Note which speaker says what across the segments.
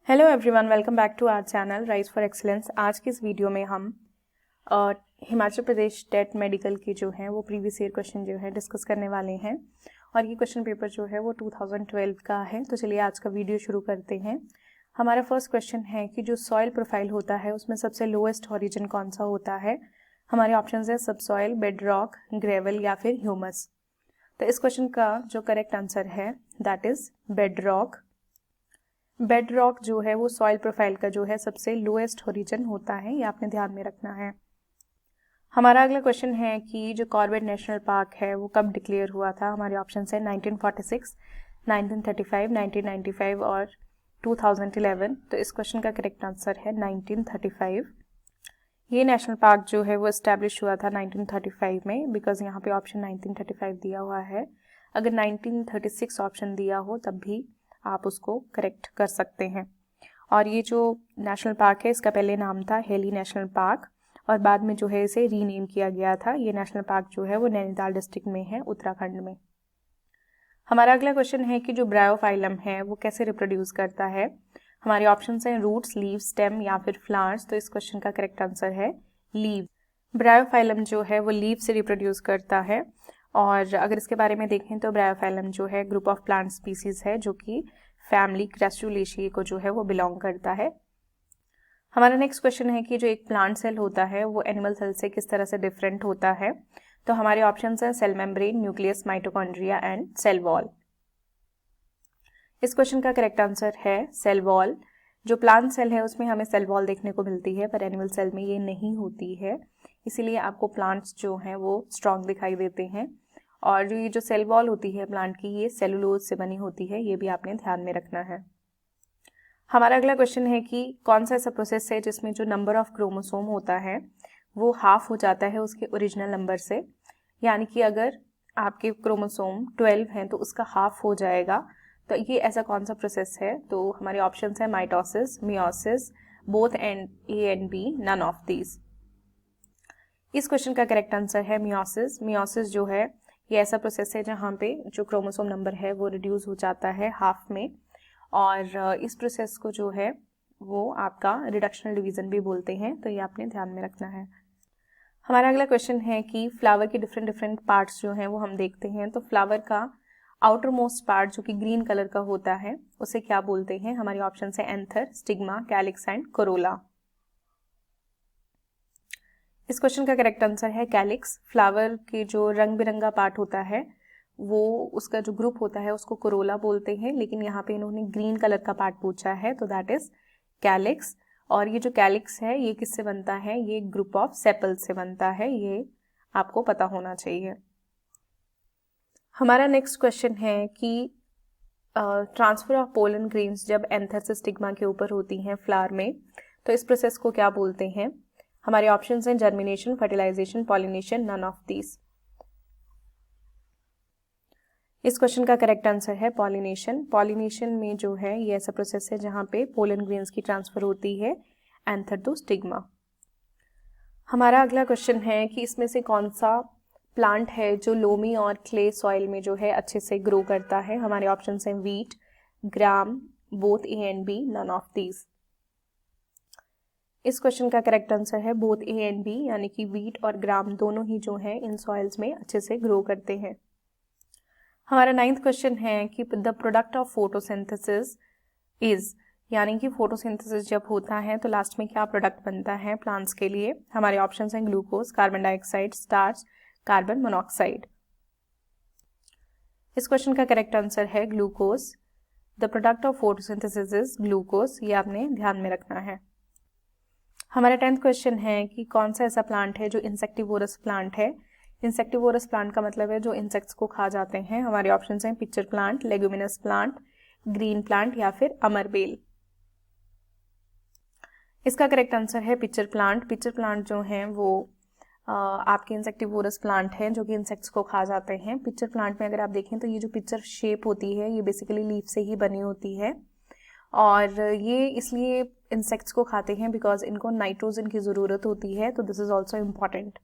Speaker 1: Hello everyone, welcome back to our channel rise for excellence. आज की इस video में हम हिमाचल प्रदेश टेट मेडिकल की जो है वो प्रीवियस ईयर क्वेश्चन जो है डिस्कस करने वाले हैं और ये क्वेश्चन पेपर जो है वो 2012 का है। तो चलिए आज का वीडियो शुरू करते हैं। हमारा फर्स्ट क्वेश्चन है कि जो सॉइल प्रोफाइल होता है उसमें सबसे लोएस्ट ओरिजिन कौन सा होता है। हमारे ऑप्शन है सब सॉइल, बेड रॉक, ग्रेवल या फिर ह्यूमस। तो इस क्वेश्चन का जो करेक्ट आंसर है that is bed rock. Bed rock जो है वो सॉइल प्रोफाइल का जो है सबसे लोएस्ट ओरिजिन होता है, ये आपने ध्यान में रखना है। हमारा अगला क्वेश्चन है कि जो कॉर्बेट नेशनल पार्क है वो कब डिक्लेयर हुआ था। हमारे ऑप्शन है 1946, 1935, 1995 और 2011। तो इस क्वेश्चन का करेक्ट आंसर है 1935। ये नेशनल पार्क जो है वो एस्टैब्लिश हुआ था 1935 में, बिकॉज यहाँ पे ऑप्शन 1935 दिया हुआ है। अगर 1936 ऑप्शन दिया हो तब भी आप उसको करेक्ट कर सकते हैं। और ये जो नेशनल पार्क है इसका पहले नाम था हेली नेशनल पार्क और बाद में जो है इसे रीनेम किया गया था। ये नेशनल पार्क जो है वो नैनीताल डिस्ट्रिक्ट में है, उत्तराखंड में। हमारा अगला क्वेश्चन है कि जो ब्रायोफाइलम है वो कैसे रिप्रोड्यूस करता है। हमारे ऑप्शन हैं रूट्स, लीव, स्टेम या फिर फ्लावर्स। तो इस क्वेश्चन का करेक्ट आंसर है लीव। ब्रायोफाइलम जो है वो लीव से रिप्रोड्यूस करता है। और अगर इसके बारे में देखें तो ब्रायोफाइलम जो है ग्रुप ऑफ प्लांट स्पीसीज है जो कि फैमिली क्रस्टुलेशिए को जो है वो बिलोंग करता है। हमारा नेक्स्ट क्वेश्चन है कि जो एक प्लांट सेल होता है वो एनिमल सेल से किस तरह से डिफरेंट होता है। तो हमारे ऑप्शंस हैं cell membrane, nucleus, mitochondria and cell wall. इस क्वेश्चन का करेक्ट आंसर है सेल वॉल। जो प्लांट सेल है उसमें हमें सेल वॉल देखने को मिलती है पर एनिमल सेल में ये नहीं होती है, इसीलिए आपको प्लांट्स जो हैं वो स्ट्रॉन्ग दिखाई देते हैं। और ये जो सेल वॉल होती है प्लांट की ये सेलुलोज से बनी होती है, ये भी आपने ध्यान में रखना है। हमारा अगला क्वेश्चन है कि कौन सा ऐसा प्रोसेस है जिसमें जो नंबर ऑफ क्रोमोसोम होता है वो हाफ हो जाता है उसके ओरिजिनल नंबर से। यानी कि अगर आपके क्रोमोसोम 12 हैं तो उसका हाफ हो जाएगा। तो ये ऐसा कौन सा प्रोसेस है। तो हमारे ऑप्शंस हैं mitosis, meiosis, both and a and B, none of these. इस क्वेश्चन का करेक्ट आंसर है मियोसिस। मियोसिस जो है ये ऐसा प्रोसेस है जहाँ पे जो क्रोमोसोम नंबर है वो रिड्यूस हो जाता है हाफ में। और इस प्रोसेस को जो है वो आपका रिडक्शनल डिवीजन भी बोलते हैं, तो ये आपने ध्यान में रखना है। हमारा अगला क्वेश्चन है कि फ्लावर के डिफरेंट डिफरेंट पार्ट्स जो हैं वो हम देखते हैं। तो फ्लावर का आउटर मोस्ट पार्ट जो कि ग्रीन कलर का होता है उसे क्या बोलते हैं। हमारे ऑप्शन है anther, stigma, calyx and Corolla. इस क्वेश्चन का करेक्ट आंसर है कैलिक्स। फ्लावर के जो रंग बिरंगा पार्ट होता है वो उसका जो ग्रुप होता है उसको कोरोला बोलते हैं, लेकिन यहाँ पे इन्होंने ग्रीन कलर का पार्ट पूछा है तो दैट इज कैलिक्स। और ये जो कैलिक्स है ये किससे बनता है, ये ग्रुप ऑफ सेपल्स से बनता है, ये आपको पता होना चाहिए। हमारा नेक्स्ट क्वेश्चन है कि ट्रांसफर ऑफ पोलन ग्रेन्स जब एंथर से स्टिग्मा के ऊपर होती हैं फ्लावर में तो इस प्रोसेस को क्या बोलते हैं। हमारे ऑप्शंस हैं germination, fertilization, pollination, none of these. इस क्वेश्चन का करेक्ट आंसर है पॉलिनेशन। पॉलिनेशन में जो है ये ऐसा प्रोसेस है जहां पे पोलन ग्रेन्स की ट्रांसफर होती है एंथर टू स्टिग्मा। हमारा अगला क्वेश्चन है कि इसमें से कौन सा प्लांट है जो लोमी और क्ले सॉइल में जो है अच्छे से ग्रो करता है। हमारे ऑप्शन हैं wheat, gram, both A and B, none of these. इस क्वेश्चन का करेक्ट आंसर है बोथ ए एंड बी, यानी कि वीट और ग्राम दोनों ही जो है इन सॉइल्स में अच्छे से ग्रो करते हैं। हमारा 9th क्वेश्चन है कि the product of photosynthesis is, यानी कि फोटोसिंथेसिस जब होता है तो लास्ट में क्या प्रोडक्ट बनता है प्लांट्स के लिए। हमारे ऑप्शन हैं glucose, carbon dioxide, starch, carbon monoxide. इस क्वेश्चन का करेक्ट आंसर है glucose. The product of photosynthesis is glucose, ये आपने ध्यान में रखना है। हमारा 10th क्वेश्चन है कि कौन सा ऐसा प्लांट है जो इंसेक्टिवोरस प्लांट है। इंसेक्टिवोरस प्लांट का मतलब है जो इंसेक्ट्स को खा जाते हैं। हमारे ऑप्शन हैं pitcher plant, leguminous plant, green plant या फिर अमरबेल। इसका करेक्ट आंसर है पिक्चर प्लांट। पिक्चर प्लांट जो हैं वो आपके इंसेक्टिवोरस प्लांट हैं जो कि इंसेक्ट्स को खा जाते हैं। पिक्चर प्लांट में अगर आप देखें तो ये जो पिक्चर शेप होती है ये बेसिकली लीफ से ही बनी होती है और ये इसलिए इंसेक्ट्स को खाते हैं बिकॉज इनको नाइट्रोजन की ज़रूरत होती है, तो this is also important.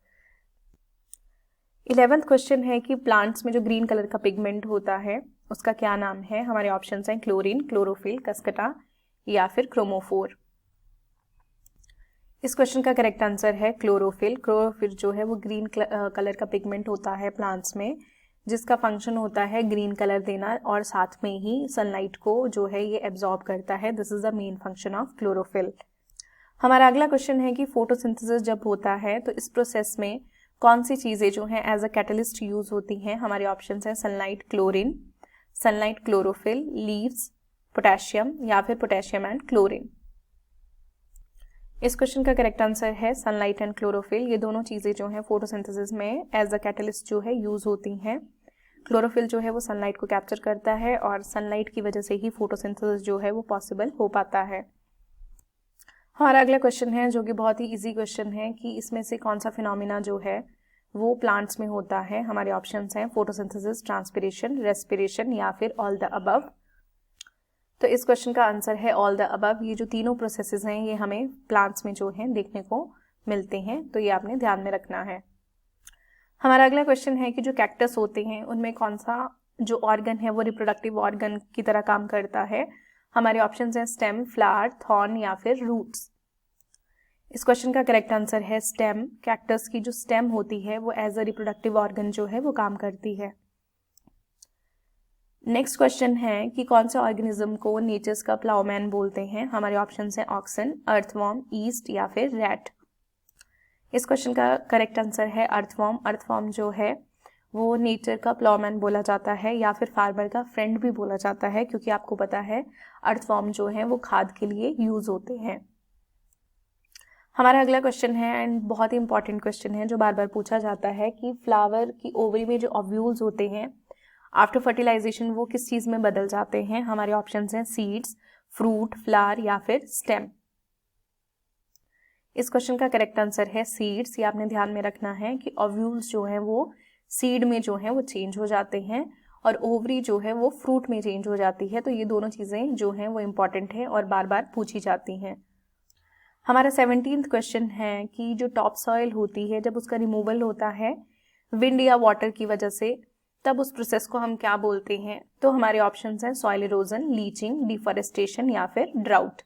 Speaker 1: 11th question है कि प्लांट्स में जो ग्रीन कलर का पिगमेंट होता है उसका क्या नाम है। हमारे ऑप्शंस हैं क्लोरीन, क्लोरोफिल, कस्कटा या फिर क्रोमोफोर। इस क्वेश्चन का करेक्ट आंसर है क्लोरोफिल। क्लोरोफिल जो है वो ग्रीन कलर का पिगमेंट होता है प्लांट्स में, जिसका फंक्शन होता है ग्रीन कलर देना और साथ में ही सनलाइट को जो है ये एब्जॉर्ब करता है। This is the main function of chlorophyll. हमारा अगला क्वेश्चन है कि फोटोसिंथेसिस जब होता है तो इस प्रोसेस में कौन सी चीज़ें जो हैं एज अ कैटलिस्ट यूज होती हैं। हमारे ऑप्शंस हैं sunlight, chlorine, sunlight, chlorophyll, leaves, potassium या फिर पोटेशियम एंड क्लोरीन। इस क्वेश्चन का करेक्ट आंसर है सनलाइट एंड क्लोरोफिल। ये दोनों चीज़ें जो हैं फोटोसिंथेसिस में एज अ कैटलिस्ट जो है यूज होती हैं। क्लोरोफिल जो है वो सनलाइट को कैप्चर करता है और सनलाइट की वजह से ही फोटोसिंथेसिस जो है वो पॉसिबल हो पाता है। हमारा अगला क्वेश्चन है जो कि बहुत ही इजी क्वेश्चन है कि इसमें से कौन सा फिनोमिना जो है वो प्लांट्स में होता है। हमारे ऑप्शंस हैं फोटोसिंथेसिस, ट्रांसपिरेशन, रेस्पिरेशन या फिर ऑल द अबव। तो इस क्वेश्चन का आंसर है ऑल द अबव। ये जो तीनों प्रोसेसेस हैं ये हमें प्लांट्स में जो हैं देखने को मिलते हैं, तो ये आपने ध्यान में रखना है। हमारा अगला क्वेश्चन है कि जो कैक्टस होते हैं उनमें कौन सा जो ऑर्गन है वो रिप्रोडक्टिव ऑर्गन की तरह काम करता है। हमारे ऑप्शंस हैं स्टेम, फ्लावर, थॉर्न या फिर रूट्स। इस क्वेश्चन का करेक्ट आंसर है स्टेम। कैक्टस की जो स्टेम होती है वो एज अ रिप्रोडक्टिव ऑर्गन जो है वो काम करती है। नेक्स्ट क्वेश्चन है कि कौन से ऑर्गेनिज्म को नेचर्स का प्लाउमैन बोलते हैं। हमारे ऑप्शंस हैं ऑक्सन, अर्थवॉर्म, ईस्ट या फिर रैट। इस क्वेश्चन का करेक्ट आंसर है अर्थवॉर्म। अर्थवॉर्म जो है वो नेचर का प्लाउमैन बोला जाता है या फिर फार्मर का फ्रेंड भी बोला जाता है, क्योंकि आपको पता है अर्थवॉर्म जो है वो खाद के लिए यूज होते हैं। हमारा अगला क्वेश्चन है एंड बहुत ही इंपॉर्टेंट क्वेश्चन है जो बार बार पूछा जाता है कि फ्लावर की ओवरी में जो ओव्यूल्स होते हैं आफ्टर फर्टिलाइजेशन वो किस चीज में बदल जाते हैं। हमारे ऑप्शंस हैं सीड्स, फ्रूट, फ्लावर या फिर स्टेम। इस क्वेश्चन का करेक्ट आंसर है सीड्स। ये आपने ध्यान में रखना है कि ओव्यूल्स जो हैं वो सीड में जो हैं वो चेंज हो जाते हैं और ओवरी जो है वो फ्रूट में चेंज हो जाती है। तो ये दोनों चीजें जो हैं वो इंपॉर्टेंट है और बार बार पूछी जाती हैं। हमारा 17th क्वेश्चन है कि जो टॉप सॉइल होती है जब उसका रिमूवल होता है विंड या वाटर की वजह से, तब उस प्रोसेस को हम क्या बोलते हैं। तो हमारे ऑप्शंस हैं सॉइल इरोजन, लीचिंग, डिफॉरेस्टेशन या फिर ड्राउट।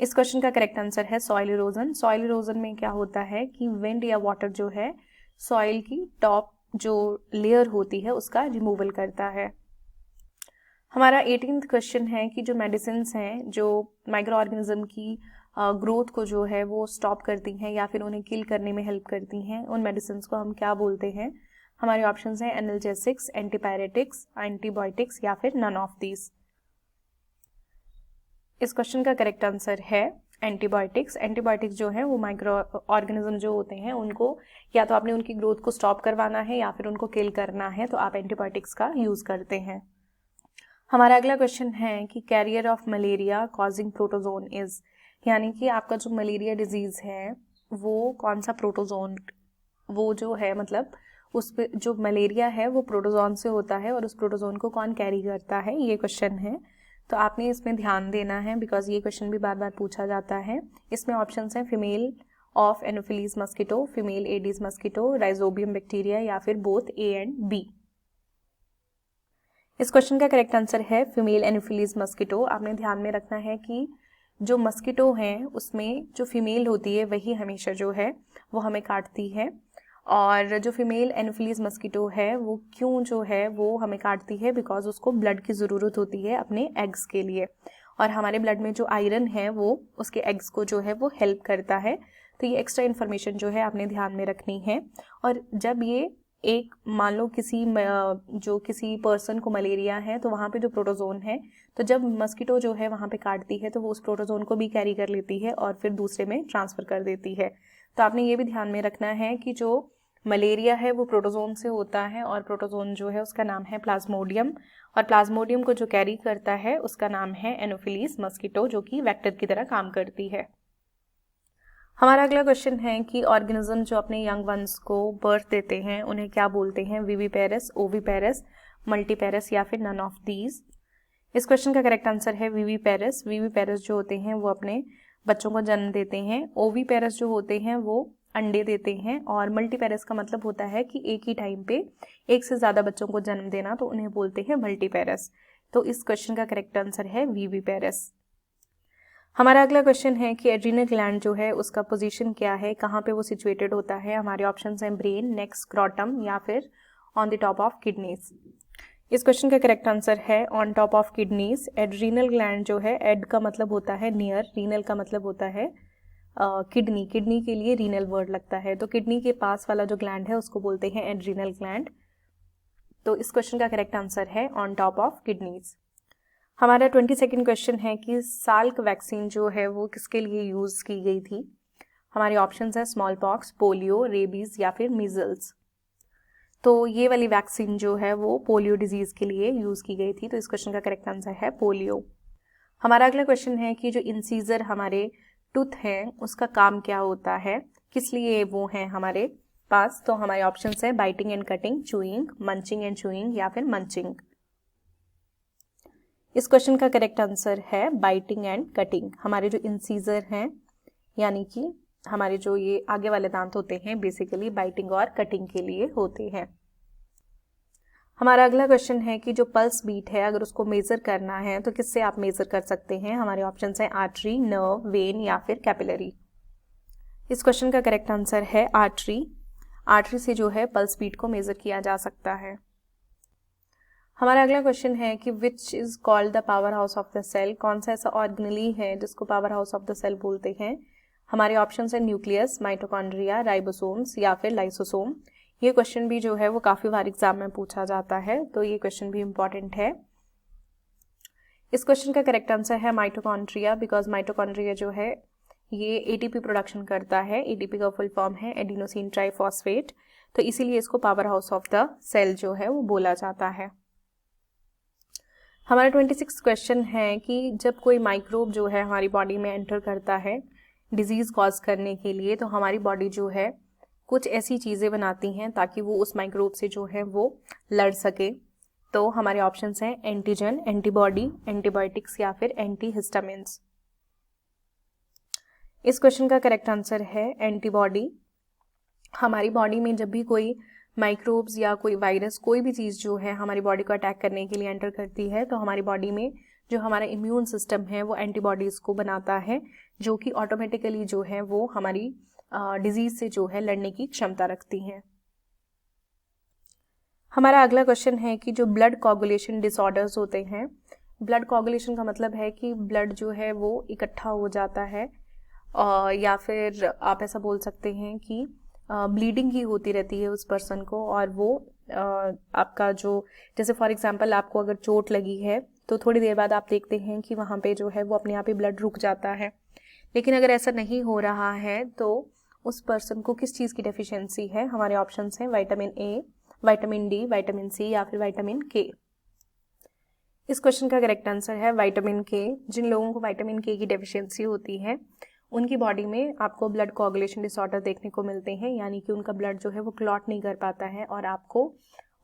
Speaker 1: इस क्वेश्चन का करेक्ट आंसर है सॉइल इरोजन। सॉइल इरोजन में क्या होता है कि विंड या वाटर जो है सॉइल की टॉप जो लेयर होती है उसका रिमूवल करता है। हमारा 18th क्वेश्चन है कि जो मेडिसिन्स हैं जो माइक्रो ऑर्गेनिज्म की ग्रोथ को जो है वो स्टॉप करती हैं या फिर उन्हें किल करने में हेल्प करती हैं, उन मेडिसिन्स को हम क्या बोलते हैं। हमारे ऑप्शंस हैं एनाल्जेसिक्स, एंटीपायरेटिक्स, एंटीबायोटिक्स या फिर नन ऑफ दीज। इस क्वेश्चन का करेक्ट आंसर है एंटीबायोटिक्स। एंटीबायोटिक्स जो है वो माइक्रो ऑर्गेनिज्म जो होते हैं उनको या तो आपने उनकी ग्रोथ को स्टॉप करवाना है या फिर उनको किल करना है, तो आप एंटीबायोटिक्स का यूज करते हैं। हमारा अगला क्वेश्चन है कि carrier of malaria causing protozoan is, यानी कि आपका जो मलेरिया डिजीज है वो कौन सा प्रोटोजोन वो जो है, मतलब उस पे जो मलेरिया है वो प्रोटोजोन से होता है और उस प्रोटोजोन को कौन कैरी करता है, ये क्वेश्चन है। तो आपने इसमें ध्यान देना है बिकॉज ये क्वेश्चन भी बार बार पूछा जाता है। इसमें ऑप्शंस हैं female of anopheles mosquito, female Aedes mosquito, rhizobium bacteria या फिर बोथ ए एंड बी। इस क्वेश्चन का करेक्ट आंसर है फीमेल एनोफिलीज मस्किटो। आपने ध्यान में रखना है कि जो मस्किटो हैं उसमें जो फीमेल होती है वही हमेशा जो है वो हमें काटती है, और जो फीमेल एनोफिलीज मस्किटो है वो क्यों जो है वो हमें काटती है, बिकॉज उसको ब्लड की ज़रूरत होती है अपने एग्स के लिए, और हमारे ब्लड में जो आयरन है वो उसके एग्स को जो है वो हेल्प करता है। तो ये एक्स्ट्रा इन्फॉर्मेशन जो है आपने ध्यान में रखनी है। और जब ये एक मान लो किसी पर्सन को मलेरिया है तो वहाँ पे जो प्रोटोजोन है, तो जब मस्किटो जो है वहाँ पे काटती है तो वो उस प्रोटोजोन को भी कैरी कर लेती है और फिर दूसरे में ट्रांसफ़र कर देती है। तो आपने ये भी ध्यान में रखना है कि जो मलेरिया है वो प्रोटोजोन से होता है और प्रोटोजोन जो है उसका नाम है प्लाज्मोडियम, और प्लाज्मोडियम को जो कैरी करता है उसका नाम है एनोफिलीज मस्किटो, जो कि वेक्टर की तरह काम करती है। हमारा अगला क्वेश्चन है कि ऑर्गेनिज्म जो अपने यंग वंस को बर्थ देते हैं उन्हें क्या बोलते हैं। विविपेरस, ओविपेरस, मल्टीपेरस या फिर नन ऑफ दीज। इस क्वेश्चन का करेक्ट आंसर है विविपेरस। विविपेरस जो होते हैं वो अपने बच्चों को जन्म देते हैं, ओविपेरस जो होते हैं वो अंडे देते हैं, और मल्टीपेरस का मतलब होता है कि एक ही टाइम पे एक से ज़्यादा बच्चों को जन्म देना, तो उन्हें बोलते हैं मल्टीपेरस। तो इस क्वेश्चन का करेक्ट आंसर है विविपेरस। हमारा अगला क्वेश्चन है कि एड्रीनल ग्लैंड जो है उसका पोजीशन क्या है, कहाँ पे वो सिचुएटेड होता है। हमारे ऑप्शंस हैं ब्रेन, नेक, स्क्रॉटम या फिर on the top of kidneys. इस क्वेश्चन का करेक्ट आंसर है on top of kidneys. Adrenal gland जो है, एड का मतलब होता है नियर, रीनल का मतलब होता है किडनी, किडनी के लिए रीनल वर्ड लगता है, तो किडनी के पास वाला जो ग्लैंड है उसको बोलते हैं एड्रीनल ग्लैंड। तो इस क्वेश्चन का करेक्ट आंसर है ऑन टॉप ऑफ किडनीज। हमारा 22nd क्वेश्चन है कि साल्क वैक्सीन जो है वो किसके लिए यूज़ की गई थी। हमारे ऑप्शंस हैं स्मॉल पॉक्स, पोलियो, रेबीज या फिर मीजल्स। तो ये वाली वैक्सीन जो है वो पोलियो डिजीज़ के लिए यूज़ की गई थी, तो इस क्वेश्चन का करेक्ट आंसर है पोलियो। हमारा अगला क्वेश्चन है कि जो इंसीजर हमारे टूथ है उसका काम क्या होता है, किस लिए वो है हमारे पास। तो हमारे ऑप्शंस हैं biting and cutting, chewing, munching and chewing या फिर मंचिंग। इस क्वेश्चन का करेक्ट आंसर है बाइटिंग एंड कटिंग। हमारे जो इंसीजर हैं यानी कि हमारे जो ये आगे वाले दांत होते हैं बेसिकली बाइटिंग और कटिंग के लिए होते हैं। हमारा अगला क्वेश्चन है कि जो पल्स बीट है अगर उसको मेजर करना है तो किससे आप मेजर कर सकते हैं। हमारे ऑप्शंस हैं आर्टरी, नर्व, वेन या फिर कैपिलरी। इस क्वेश्चन का करेक्ट आंसर है आर्टरी। आर्टरी से जो है पल्स बीट को मेजर किया जा सकता है। हमारा अगला क्वेश्चन है कि which is called the power house of the cell. कौन सा ऐसा ऑर्गेनेली है जिसको power house of the cell बोलते हैं। हमारे ऑप्शंस हैं न्यूक्लियस, माइटोकॉन्ड्रिया, राइबोसोम्स या फिर लाइसोसोम। ये क्वेश्चन भी जो है वो काफ़ी बार एग्जाम में पूछा जाता है, तो ये क्वेश्चन भी इंपॉर्टेंट है। इस क्वेश्चन का करेक्ट आंसर है माइटोकॉन्ड्रिया, बिकॉज माइटोकॉन्ड्रिया जो है ये एटीपी प्रोडक्शन करता है। एटीपी का फुल फॉर्म है एडिनोसिन ट्राइफॉस्फेट, तो इसीलिए इसको power house of the cell जो है वो बोला जाता है। हमारा 26 क्वेश्चन है कि जब कोई माइक्रोब जो है हमारी बॉडी में एंटर करता है डिजीज़ कॉज करने के लिए, तो हमारी बॉडी जो है कुछ ऐसी चीज़ें बनाती हैं ताकि वो उस माइक्रोब से जो है वो लड़ सके। तो हमारे ऑप्शंस हैं एंटीजन, एंटीबॉडी, एंटीबायोटिक्स या फिर एंटीहिस्टामिन्स। इस क्वेश्चन का करेक्ट आंसर है एंटीबॉडी। हमारी बॉडी में जब भी कोई माइक्रोब्स या कोई वायरस, कोई भी चीज़ जो है हमारी बॉडी को अटैक करने के लिए एंटर करती है, तो हमारी बॉडी में जो हमारा इम्यून सिस्टम है वो एंटीबॉडीज़ को बनाता है, जो कि ऑटोमेटिकली जो है वो हमारी डिजीज़ से जो है लड़ने की क्षमता रखती हैं। हमारा अगला क्वेश्चन है कि जो ब्लड कोगुलेशन डिसऑर्डर्स होते हैं, ब्लड कोगुलेशन का मतलब है कि ब्लड जो है वो इकट्ठा हो जाता है, या फिर आप ऐसा बोल सकते हैं कि ब्लीडिंग ही होती रहती है उस पर्सन को, और वो आपका जो, जैसे फॉर एग्जांपल आपको अगर चोट लगी है तो थोड़ी देर बाद आप देखते हैं कि वहाँ पे जो है वो अपने आप ही ब्लड रुक जाता है। लेकिन अगर ऐसा नहीं हो रहा है तो उस पर्सन को किस चीज़ की डेफिशिएंसी है। हमारे ऑप्शंस हैं vitamin A, vitamin D, vitamin C या फिर विटामिन के। इस क्वेश्चन का करेक्ट आंसर है विटामिन के। जिन लोगों को विटामिन के की डेफिशिएंसी होती है उनकी बॉडी में आपको ब्लड कोगुलेशन डिसऑर्डर देखने को मिलते हैं, यानी कि उनका ब्लड जो है वो क्लॉट नहीं कर पाता है और आपको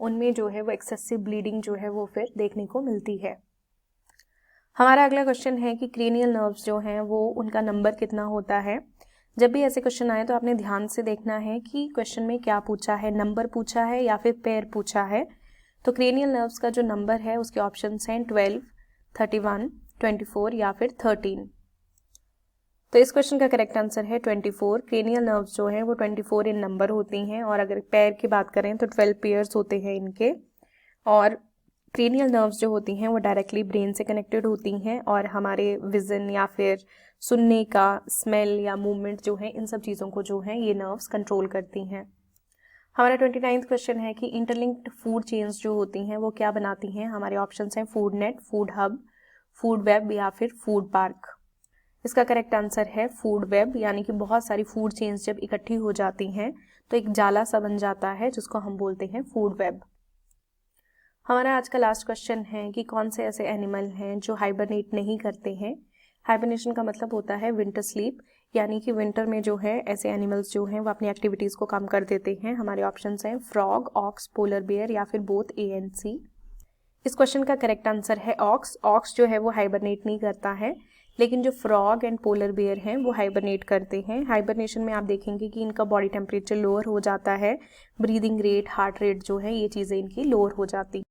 Speaker 1: उनमें जो है वो एक्सेसिव ब्लीडिंग जो है वो फिर देखने को मिलती है। हमारा अगला क्वेश्चन है कि क्रेनियल नर्व्स जो हैं वो उनका नंबर कितना होता है। जब भी ऐसे क्वेश्चन आए तो आपने ध्यान से देखना है कि क्वेश्चन में क्या पूछा है, नंबर पूछा है या फिर पेयर पूछा है। तो क्रेनियल नर्व्स का जो नंबर है उसके ऑप्शंस हैं 12, 31, 24 या फिर 13। तो इस क्वेश्चन का करेक्ट आंसर है 24। क्रेनियल नर्व्स जो हैं वो 24 इन नंबर होती हैं, और अगर पेयर की बात करें तो 12 पेयर्स होते हैं इनके। और क्रेनियल नर्व्स जो होती हैं वो डायरेक्टली ब्रेन से कनेक्टेड होती हैं, और हमारे विजन या फिर सुनने का, स्मेल या मूवमेंट जो है, इन सब चीज़ों को जो है ये नर्व्स कंट्रोल करती हैं। हमारा 29th क्वेश्चन है कि इंटरलिंक्ड फूड चेन्स जो होती हैं वो क्या बनाती हैं। हमारे ऑप्शंस हैं food net, food hub, food web या फिर फूड पार्क। इसका करेक्ट आंसर है फूड वेब, यानी कि बहुत सारी फूड चेन्स जब इकट्ठी हो जाती हैं तो एक जाला सा बन जाता है जिसको हम बोलते हैं फूड वेब। हमारा आज का लास्ट क्वेश्चन है कि कौन से ऐसे एनिमल हैं जो हाइबरनेट नहीं करते हैं। हाइबरनेशन का मतलब होता है विंटर स्लीप, यानी कि विंटर में जो है ऐसे एनिमल्स जो हैं वो अपनी एक्टिविटीज़ को कम कर देते हैं। हमारे ऑप्शंस हैं फ्रॉग, ऑक्स, पोलर बेयर या फिर बोथ ए एंड सी। इस क्वेश्चन का करेक्ट आंसर है ऑक्स। ऑक्स जो है वो हाइबरनेट नहीं करता है, लेकिन जो फ्रॉग एंड पोलर बेयर हैं वो हाइबरनेट करते हैं। हाइबरनेशन में आप देखेंगे कि इनका बॉडी टेम्परेचर लोअर हो जाता है, ब्रीदिंग रेट, हार्ट रेट जो है ये चीज़ें इनकी लोअर हो जाती।